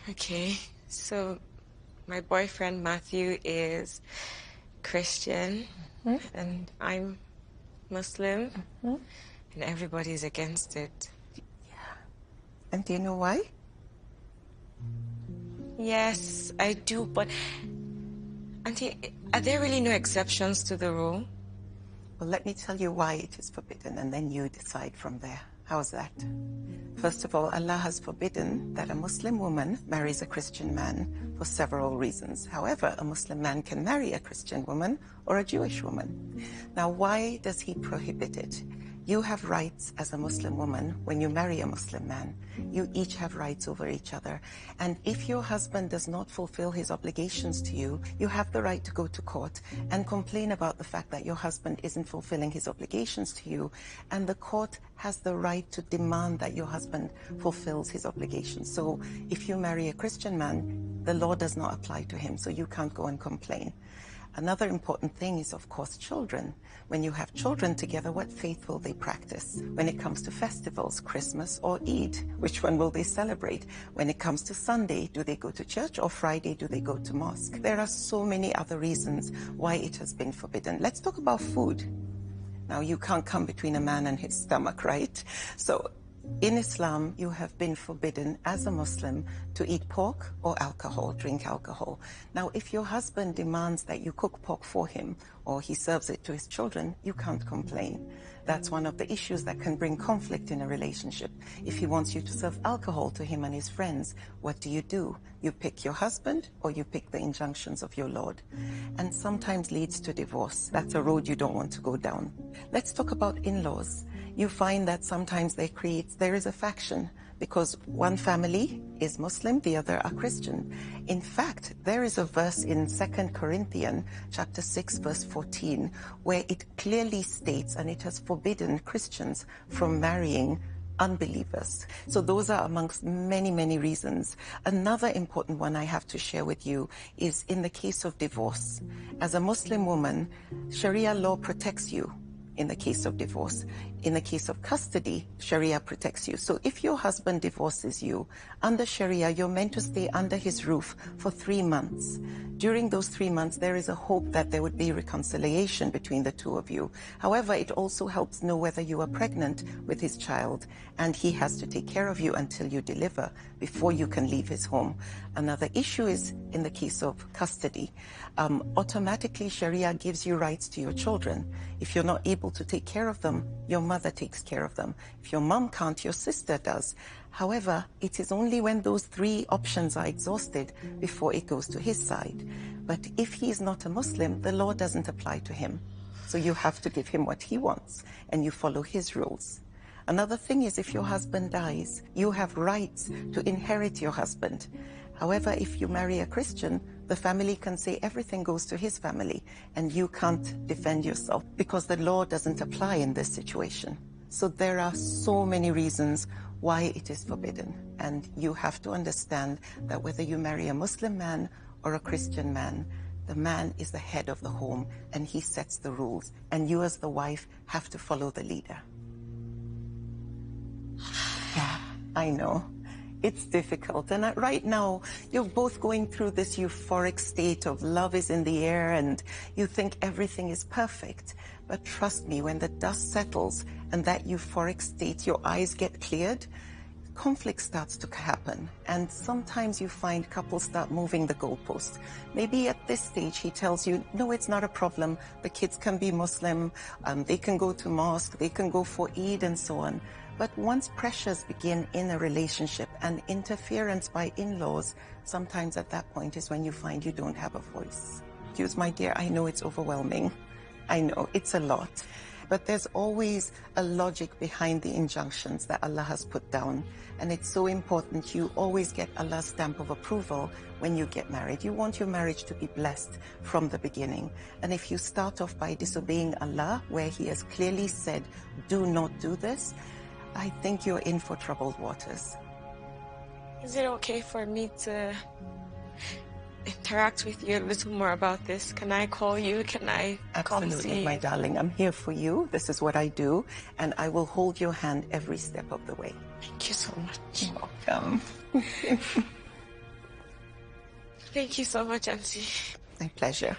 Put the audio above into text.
Okay, so my boyfriend Matthew is Christian and I'm Muslim and everybody's against it. And do you know why? Yes, I do, but Auntie, are there really no exceptions to the rule? Well, let me tell you why it is forbidden, and then you decide from there. How's that? First of all, Allah has forbidden that a Muslim woman marries a Christian man for several reasons. However, a Muslim man can marry a Christian woman or a Jewish woman. Now, why does he prohibit it? You have rights as a Muslim woman when you marry a Muslim man. You each have rights over each other. And if your husband does not fulfill his obligations to you, you have the right to go to court and complain about the fact that your husband isn't fulfilling his obligations to you. And the court has the right to demand that your husband fulfills his obligations. So if you marry a Christian man, the law does not apply to him, so you can't go and complain. Another important thing is, of course, children. When you have children together, what faith will they practice? When it comes to festivals, Christmas or Eid, which one will they celebrate? When it comes to Sunday, do they go to church, or Friday, do they go to mosque? There are so many other reasons why it has been forbidden. Let's talk about food. Now, you can't come between a man and his stomach, right? So in Islam, you have been forbidden as a Muslim to eat pork or alcohol, drink alcohol. Now, if your husband demands that you cook pork for him or he serves it to his children, you can't complain. That's one of the issues that can bring conflict in a relationship. If he wants you to serve alcohol to him and his friends, what do? You pick your husband or you pick the injunctions of your Lord. And sometimes leads to divorce. That's a road you don't want to go down. Let's talk about in-laws. You find that sometimes there is a faction because one family is Muslim, the other are Christian. In fact, there is a verse in 2 Corinthians chapter 6, verse 14, where it clearly states, and it has forbidden Christians from marrying unbelievers. So those are amongst many, many reasons. Another important one I have to share with you is in the case of divorce. As a Muslim woman, Sharia law protects you in the case of divorce. In the case of custody, Sharia protects you. So if your husband divorces you, under Sharia, you're meant to stay under his roof for 3 months. During those 3 months, there is a hope that there would be reconciliation between the two of you. However, it also helps know whether you are pregnant with his child, and he has to take care of you until you deliver before you can leave his home. Another issue is in the case of custody. Automatically, Sharia gives you rights to your children. If you're not able to take care of them, your mother takes care of them. If your mom can't, your sister does. However, it is only when those 3 options are exhausted before it goes to his side. But if he is not a Muslim, the law doesn't apply to him. So you have to give him what he wants, and you follow his rules. Another thing is, if your husband dies, you have rights to inherit your husband. However, if you marry a Christian, the family can say everything goes to his family, and you can't defend yourself because the law doesn't apply in this situation. So there are so many reasons why it is forbidden. And you have to understand that whether you marry a Muslim man or a Christian man, the man is the head of the home and he sets the rules. And you as the wife have to follow the leader. Yeah, I know. It's difficult. And right now, you're both going through this euphoric state of love is in the air and you think everything is perfect. But trust me, when the dust settles and that euphoric state, your eyes get cleared, conflict starts to happen. And sometimes you find couples start moving the goalpost. Maybe at this stage, he tells you, no, it's not a problem. The kids can be Muslim. They can go to mosque. They can go for Eid and so on. But once pressures begin in a relationship and interference by in-laws, sometimes at that point is when you find you don't have a voice. Excuse my dear, I know it's overwhelming. I know it's a lot. But there's always a logic behind the injunctions that Allah has put down. And it's so important you always get Allah's stamp of approval when you get married. You want your marriage to be blessed from the beginning. And if you start off by disobeying Allah, where He has clearly said, do not do this, I think you're in for troubled waters. Is it okay for me to interact with you a little more about this? Can I call you? Can I come see Absolutely, you? my darling. I'm here for you. This is what I do. And I will hold your hand every step of the way. Thank you so much. You're welcome. Thank you so much, Auntie. My pleasure.